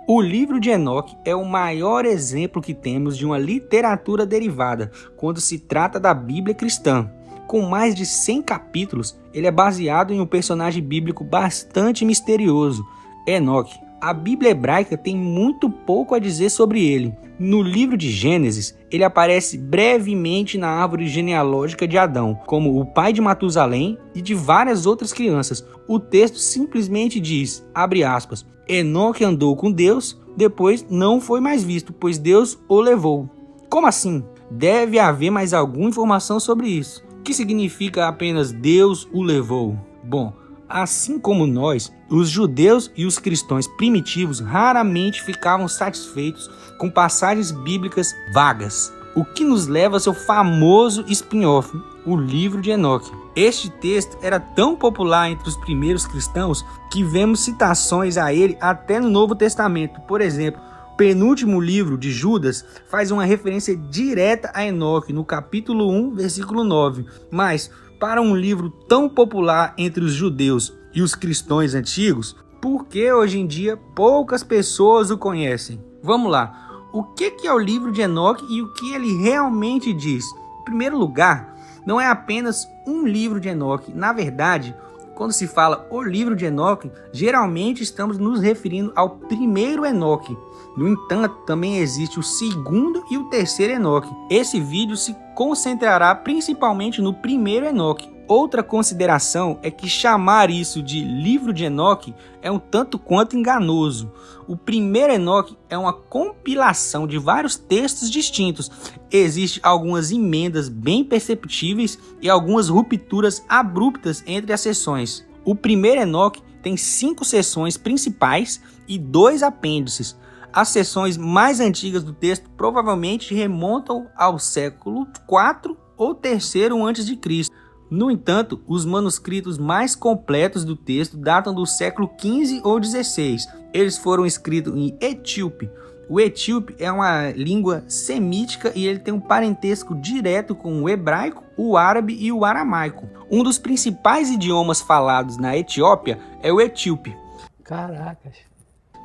O livro de Enoque é o maior exemplo que temos de uma literatura derivada quando se trata da Bíblia cristã. Com mais de 100 capítulos, ele é baseado em um personagem bíblico bastante misterioso, Enoque. A Bíblia hebraica tem muito pouco a dizer sobre ele. No livro de Gênesis, ele aparece brevemente na árvore genealógica de Adão, como o pai de Matusalém e de várias outras crianças. O texto simplesmente diz, abre aspas, Enoque andou com Deus, depois não foi mais visto, pois Deus o levou. Como assim? Deve haver mais alguma informação sobre isso. O que significa apenas Deus o levou? Bom, assim como nós, os judeus e os cristãos primitivos raramente ficavam satisfeitos com passagens bíblicas vagas, o que nos leva ao seu famoso spin-off, o livro de Enoque. Este texto era tão popular entre os primeiros cristãos que vemos citações a ele até no Novo Testamento. Por exemplo, o penúltimo livro de Judas faz uma referência direta a Enoque no capítulo 1, versículo 9. Mas, para um livro tão popular entre os judeus e os cristãos antigos, por que hoje em dia poucas pessoas o conhecem? Vamos lá. O que é o livro de Enoque e o que ele realmente diz? Em primeiro lugar, não é apenas um livro de Enoque. Na verdade, quando se fala o livro de Enoque, geralmente estamos nos referindo ao primeiro Enoque. No entanto, também existe o segundo e o terceiro Enoque. Esse vídeo se concentrará principalmente no primeiro Enoque. Outra consideração é que chamar isso de livro de Enoque é um tanto quanto enganoso. O primeiro Enoque é uma compilação de vários textos distintos. Existem algumas emendas bem perceptíveis e algumas rupturas abruptas entre as seções. O primeiro Enoque tem 5 seções principais e 2 apêndices. As seções mais antigas do texto provavelmente remontam ao século IV ou III a.C. No entanto, os manuscritos mais completos do texto datam do século XV ou XVI. Eles foram escritos em etíope. O etíope é uma língua semítica e ele tem um parentesco direto com o hebraico, o árabe e o aramaico. Um dos principais idiomas falados na Etiópia é o etíope. Caracas.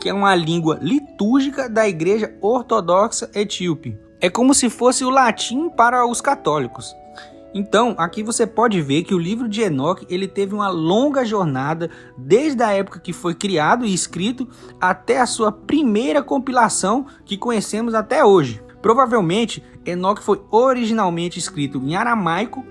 Que é uma língua litúrgica da Igreja Ortodoxa Etíope. É como se fosse o latim para os católicos. Então, aqui você pode ver que o livro de Enoque ele teve uma longa jornada desde a época que foi criado e escrito até a sua primeira compilação que conhecemos até hoje. Provavelmente, Enoque foi originalmente escrito em aramaico,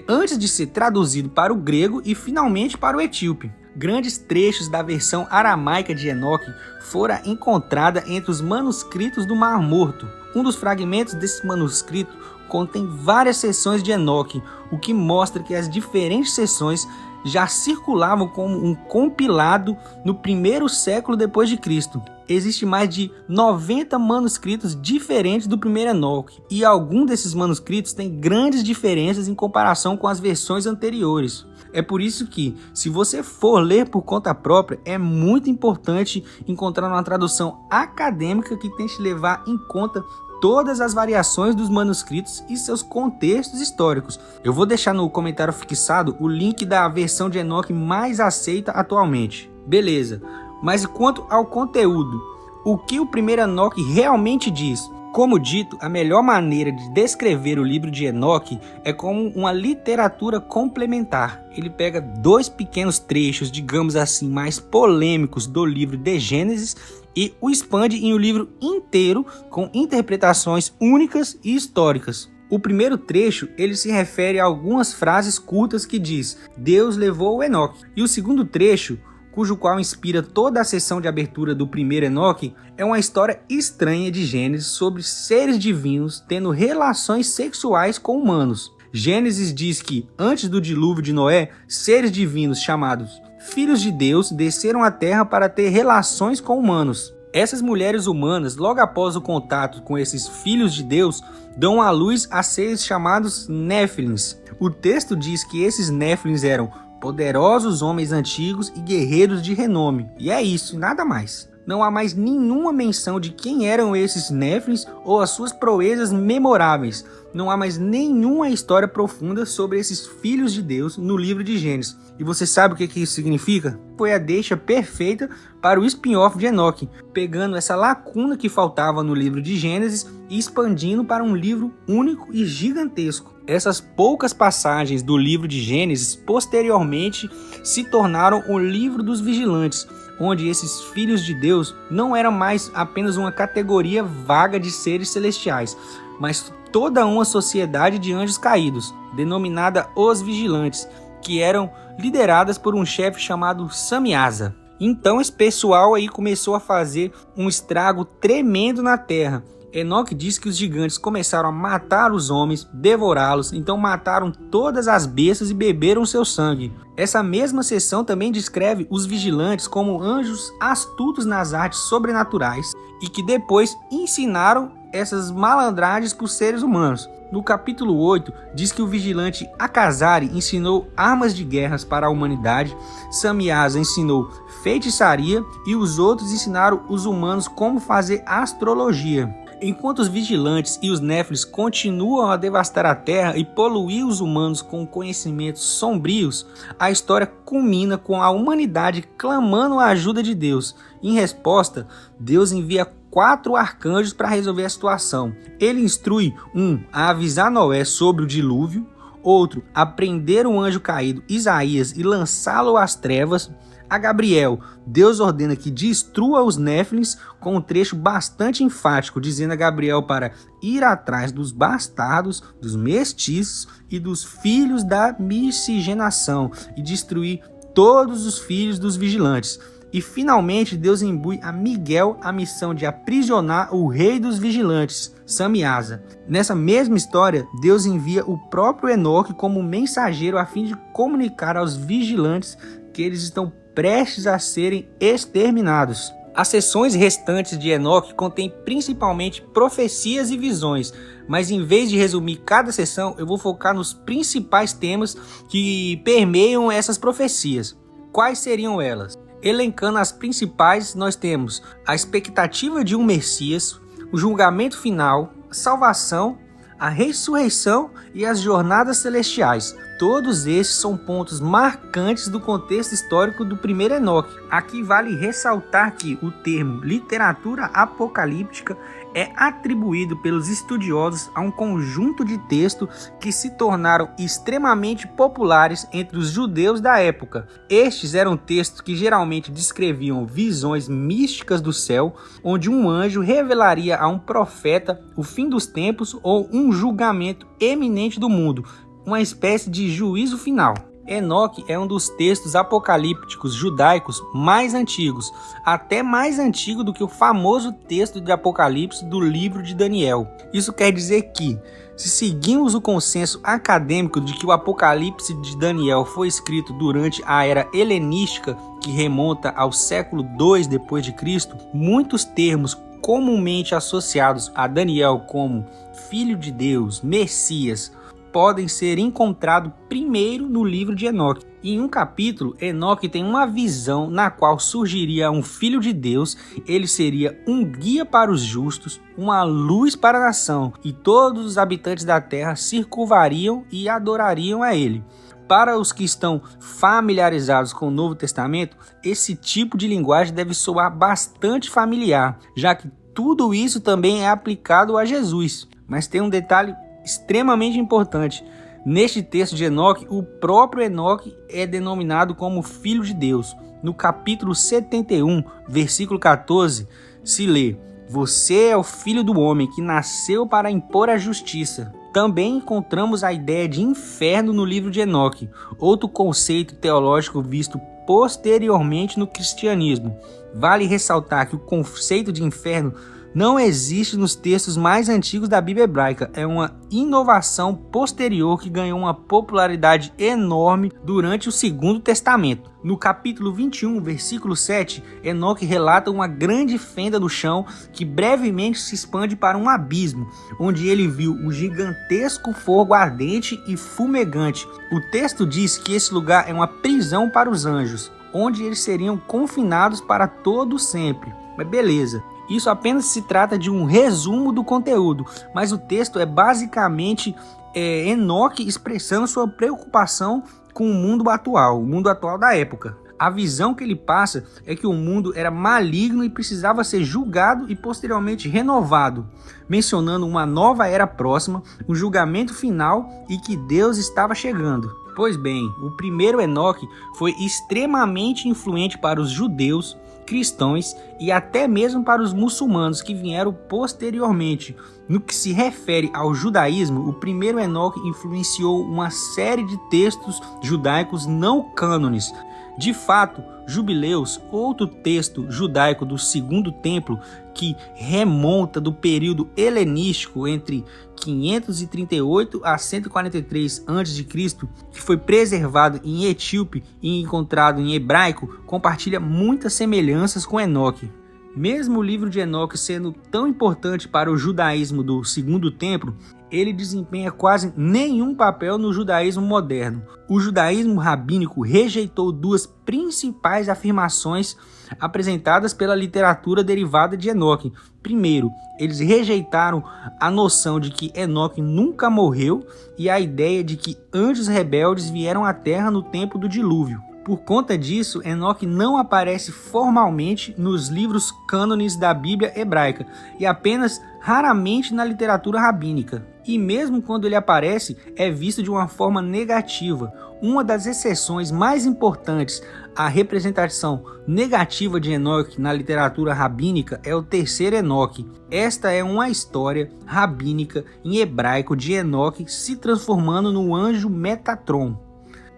antes de ser traduzido para o grego e finalmente para o etíope. Grandes trechos da versão aramaica de Enoque foram encontrados entre os manuscritos do Mar Morto. Um dos fragmentos desse manuscrito contém várias seções de Enoque, o que mostra que as diferentes seções já circulavam como um compilado no primeiro século depois de Cristo. Existem mais de 90 manuscritos diferentes do primeiro Enoque, e alguns desses manuscritos têm grandes diferenças em comparação com as versões anteriores. É por isso que, se você for ler por conta própria, é muito importante encontrar uma tradução acadêmica que tente levar em conta todas as variações dos manuscritos e seus contextos históricos. Eu vou deixar no comentário fixado o link da versão de Enoque mais aceita atualmente. Beleza, mas quanto ao conteúdo, o que o primeiro Enoque realmente diz? Como dito, a melhor maneira de descrever o livro de Enoque é como uma literatura complementar. Ele pega 2 pequenos trechos, digamos assim, mais polêmicos do livro de Gênesis e o expande em um livro inteiro com interpretações únicas e históricas. O primeiro trecho ele se refere a algumas frases curtas que diz Deus levou o Enoque. E o segundo trecho, cujo qual inspira toda a sessão de abertura do primeiro Enoque, é uma história estranha de Gênesis sobre seres divinos tendo relações sexuais com humanos. Gênesis diz que, antes do dilúvio de Noé, seres divinos chamados filhos de Deus desceram à terra para ter relações com humanos. Essas mulheres humanas, logo após o contato com esses filhos de Deus, dão à luz a seres chamados Néfilins. O texto diz que esses Néfilins eram poderosos homens antigos e guerreiros de renome. E é isso, nada mais. não há mais nenhuma menção de quem eram esses Néfilins ou as suas proezas memoráveis. Não há mais nenhuma história profunda sobre esses filhos de Deus no livro de Gênesis. E você sabe o que isso significa? Foi a deixa perfeita para o spin-off de Enoque, pegando essa lacuna que faltava no livro de Gênesis e expandindo para um livro único e gigantesco. Essas poucas passagens do livro de Gênesis posteriormente se tornaram o livro dos vigilantes, onde esses filhos de Deus não eram mais apenas uma categoria vaga de seres celestiais, mas toda uma sociedade de anjos caídos, denominada os vigilantes, que eram lideradas por um chefe chamado Samiasa. Então esse pessoal aí começou a fazer um estrago tremendo na terra. Enoque diz que os gigantes começaram a matar os homens, devorá-los, então mataram todas as bestas e beberam seu sangue. Essa mesma seção também descreve os vigilantes como anjos astutos nas artes sobrenaturais e que depois ensinaram essas malandragens para os seres humanos. No capítulo 8, diz que o vigilante Akazari ensinou armas de guerras para a humanidade, Samiasa ensinou feitiçaria e os outros ensinaram os humanos como fazer astrologia. Enquanto os vigilantes e os Néfilins continuam a devastar a terra e poluir os humanos com conhecimentos sombrios, a história culmina com a humanidade clamando a ajuda de Deus. Em resposta, Deus envia 4 arcanjos para resolver a situação. Ele instrui um a avisar Noé sobre o dilúvio, outro a prender o anjo caído Isaías e lançá-lo às trevas. A Gabriel, Deus ordena que destrua os Néfilins com um trecho bastante enfático, dizendo a Gabriel para ir atrás dos bastardos, dos mestiços e dos filhos da miscigenação e destruir todos os filhos dos vigilantes. E finalmente Deus imbui a Miguel a missão de aprisionar o rei dos vigilantes, Samiasa. Nessa mesma história, Deus envia o próprio Enoque como mensageiro a fim de comunicar aos vigilantes que eles estão prestes a serem exterminados. As seções restantes de Enoque contêm principalmente profecias e visões, mas em vez de resumir cada seção, eu vou focar nos principais temas que permeiam essas profecias. Quais seriam elas? Elencando as principais, nós temos a expectativa de um Messias, o julgamento final, a salvação, a ressurreição e as jornadas celestiais. Todos esses são pontos marcantes do contexto histórico do primeiro Enoque. Aqui vale ressaltar que o termo literatura apocalíptica é atribuído pelos estudiosos a um conjunto de textos que se tornaram extremamente populares entre os judeus da época. Estes eram textos que geralmente descreviam visões místicas do céu, onde um anjo revelaria a um profeta o fim dos tempos ou um julgamento eminente do mundo, uma espécie de juízo final. Enoque é um dos textos apocalípticos judaicos mais antigos, até mais antigo do que o famoso texto de Apocalipse do livro de Daniel. Isso quer dizer que, se seguimos o consenso acadêmico de que o Apocalipse de Daniel foi escrito durante a era helenística, que remonta ao século II d.C., muitos termos comumente associados a Daniel como Filho de Deus, Messias, podem ser encontrados primeiro no livro de Enoque. Em um capítulo, Enoque tem uma visão na qual surgiria um filho de Deus, ele seria um guia para os justos, uma luz para a nação, e todos os habitantes da terra se curvariam e adorariam a ele. Para os que estão familiarizados com o Novo Testamento, esse tipo de linguagem deve soar bastante familiar, já que tudo isso também é aplicado a Jesus. Mas tem um detalhe extremamente importante. Neste texto de Enoque, o próprio Enoque é denominado como Filho de Deus. No capítulo 71, versículo 14, se lê: "Você é o Filho do Homem que nasceu para impor a justiça." Também encontramos a ideia de inferno no livro de Enoque, outro conceito teológico visto posteriormente no cristianismo. Vale ressaltar que o conceito de inferno não existe nos textos mais antigos da Bíblia hebraica. É uma inovação posterior que ganhou uma popularidade enorme durante o Segundo Testamento. No capítulo 21, versículo 7, Enoque relata uma grande fenda no chão que brevemente se expande para um abismo, onde ele viu um gigantesco fogo ardente e fumegante. O texto diz que esse lugar é uma prisão para os anjos, onde eles seriam confinados para todo sempre. Mas beleza, isso apenas se trata de um resumo do conteúdo, mas o texto é basicamente Enoque expressando sua preocupação com o mundo atual da época. A visão que ele passa é que o mundo era maligno e precisava ser julgado e posteriormente renovado, mencionando uma nova era próxima, um julgamento final e que Deus estava chegando. Pois bem, o primeiro Enoque foi extremamente influente para os judeus, cristãos e até mesmo para os muçulmanos que vieram posteriormente. No que se refere ao judaísmo, o primeiro Enoque influenciou uma série de textos judaicos não cânones. De fato, Jubileus, outro texto judaico do Segundo Templo, que remonta do período helenístico entre 538 a 143 a.C., que foi preservado em etíope e encontrado em hebraico, compartilha muitas semelhanças com Enoque. Mesmo o livro de Enoque sendo tão importante para o judaísmo do Segundo Templo, ele desempenha quase nenhum papel no judaísmo moderno. O judaísmo rabínico rejeitou duas principais afirmações apresentadas pela literatura derivada de Enoque. Primeiro, eles rejeitaram a noção de que Enoque nunca morreu e a ideia de que anjos rebeldes vieram à terra no tempo do dilúvio. Por conta disso, Enoque não aparece formalmente nos livros cânones da Bíblia hebraica e apenas raramente na literatura rabínica. E mesmo quando ele aparece, é visto de uma forma negativa. Uma das exceções mais importantes à representação negativa de Enoque na literatura rabínica é o terceiro Enoque. Esta é uma história rabínica em hebraico de Enoque se transformando no anjo Metatron.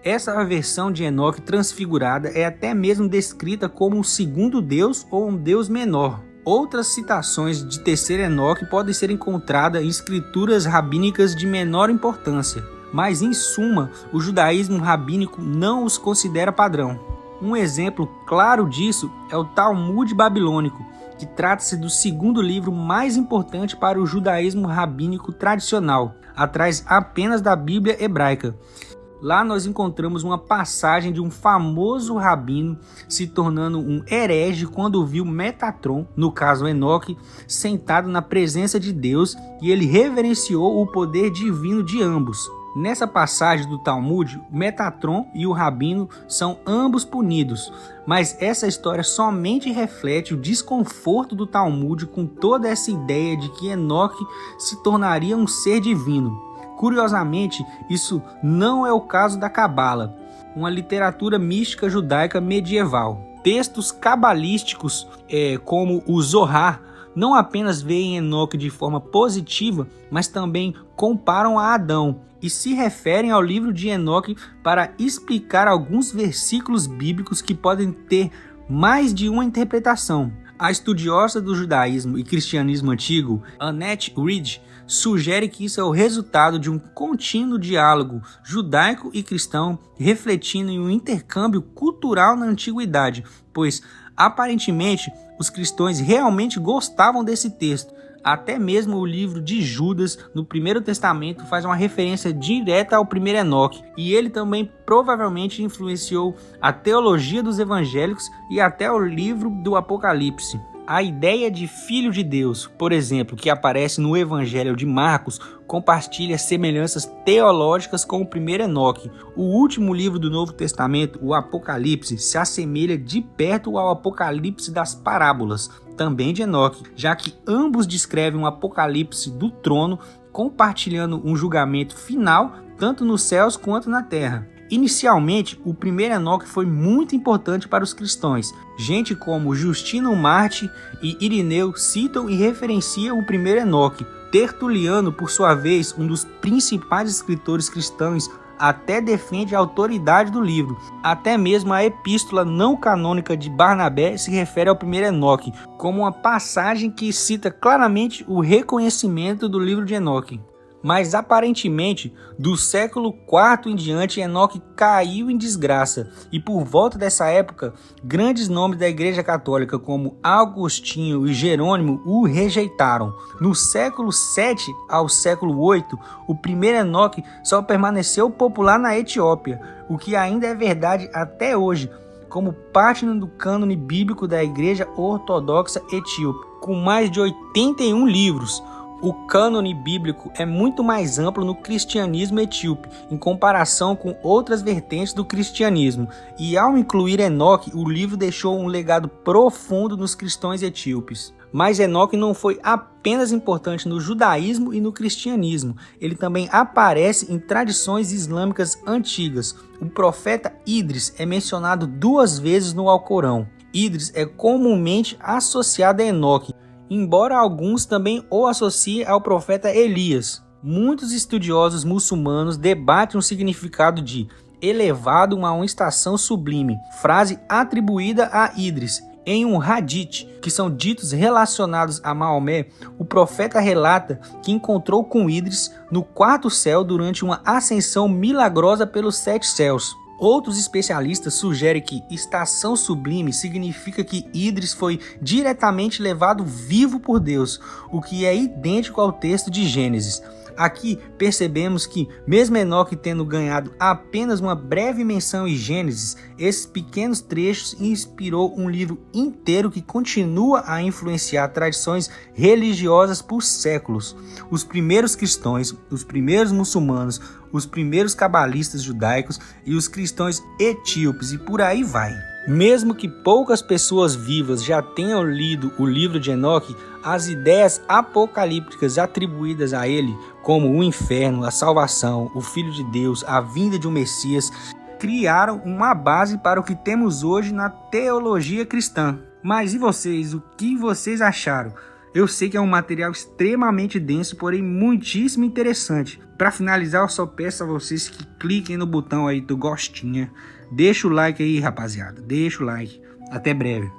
Essa versão de Enoque transfigurada é até mesmo descrita como um segundo Deus ou um Deus menor. Outras citações de terceiro Enoque podem ser encontradas em escrituras rabínicas de menor importância, mas em suma, o judaísmo rabínico não os considera padrão. Um exemplo claro disso é o Talmud babilônico, que trata-se do segundo livro mais importante para o judaísmo rabínico tradicional, atrás apenas da Bíblia hebraica. Lá nós encontramos uma passagem de um famoso rabino se tornando um herege quando viu Metatron, no caso Enoque, sentado na presença de Deus, e ele reverenciou o poder divino de ambos. Nessa passagem do Talmud, Metatron e o rabino são ambos punidos, mas essa história somente reflete o desconforto do Talmud com toda essa ideia de que Enoque se tornaria um ser divino. Curiosamente, isso não é o caso da Cabala, uma literatura mística judaica medieval. Textos cabalísticos, como o Zohar, não apenas veem Enoque de forma positiva, mas também comparam a Adão e se referem ao livro de Enoque para explicar alguns versículos bíblicos que podem ter mais de uma interpretação. A estudiosa do judaísmo e cristianismo antigo, Annette Reed, sugere que isso é o resultado de um contínuo diálogo judaico e cristão refletindo em um intercâmbio cultural na antiguidade, pois aparentemente os cristãos realmente gostavam desse texto. Até mesmo o livro de Judas, no Primeiro Testamento, faz uma referência direta ao primeiro Enoque, e ele também provavelmente influenciou a teologia dos evangélicos e até o livro do Apocalipse. A ideia de Filho de Deus, por exemplo, que aparece no Evangelho de Marcos, compartilha semelhanças teológicas com o primeiro Enoque. O último livro do Novo Testamento, o Apocalipse, se assemelha de perto ao Apocalipse das parábolas, também de Enoque, já que ambos descrevem um apocalipse do trono, compartilhando um julgamento final tanto nos céus quanto na terra. Inicialmente, o primeiro Enoque foi muito importante para os cristãos. Gente como Justino Marte e Irineu citam e referenciam o primeiro Enoque. Tertuliano, por sua vez, um dos principais escritores cristãos, até defende a autoridade do livro. Até mesmo a epístola não canônica de Barnabé se refere ao primeiro Enoque, como uma passagem que cita claramente o reconhecimento do livro de Enoque. Mas aparentemente, do século IV em diante, Enoque caiu em desgraça, e por volta dessa época, grandes nomes da Igreja Católica como Agostinho e Jerônimo o rejeitaram. No século VII ao século VIII, o primeiro Enoque só permaneceu popular na Etiópia, o que ainda é verdade até hoje. como parte do cânone bíblico da Igreja Ortodoxa Etíope, com mais de 81 livros. O cânone bíblico é muito mais amplo no cristianismo etíope, em comparação com outras vertentes do cristianismo, e ao incluir Enoque, o livro deixou um legado profundo nos cristãos etíopes. Mas Enoque não foi apenas importante no judaísmo e no cristianismo, ele também aparece em tradições islâmicas antigas. O profeta Idris é mencionado 2 vezes no Alcorão. Idris é comumente associado a Enoque, embora alguns também o associem ao profeta Elias. Muitos estudiosos muçulmanos debatem o significado de elevado a uma estação sublime, frase atribuída a Idris. Em um hadith, que são ditos relacionados a Maomé, o profeta relata que encontrou com Idris no 4º céu durante uma ascensão milagrosa pelos 7 céus. Outros especialistas sugerem que estação sublime significa que Idris foi diretamente levado vivo por Deus, o que é idêntico ao texto de Gênesis. Aqui percebemos que, mesmo Enoque tendo ganhado apenas uma breve menção em Gênesis, esses pequenos trechos inspirou um livro inteiro que continua a influenciar tradições religiosas por séculos. Os primeiros cristãos, os primeiros muçulmanos, os primeiros cabalistas judaicos e os cristãos etíopes, e por aí vai. Mesmo que poucas pessoas vivas já tenham lido o livro de Enoque, as ideias apocalípticas atribuídas a ele, como o inferno, a salvação, o Filho de Deus, a vinda de um Messias, criaram uma base para o que temos hoje na teologia cristã. Mas e vocês? O que vocês acharam? Eu sei que é um material extremamente denso, porém muitíssimo interessante. Para finalizar, eu só peço a vocês que cliquem no botão aí do gostinho. Deixa o like aí, rapaziada. Deixa o like. Até breve.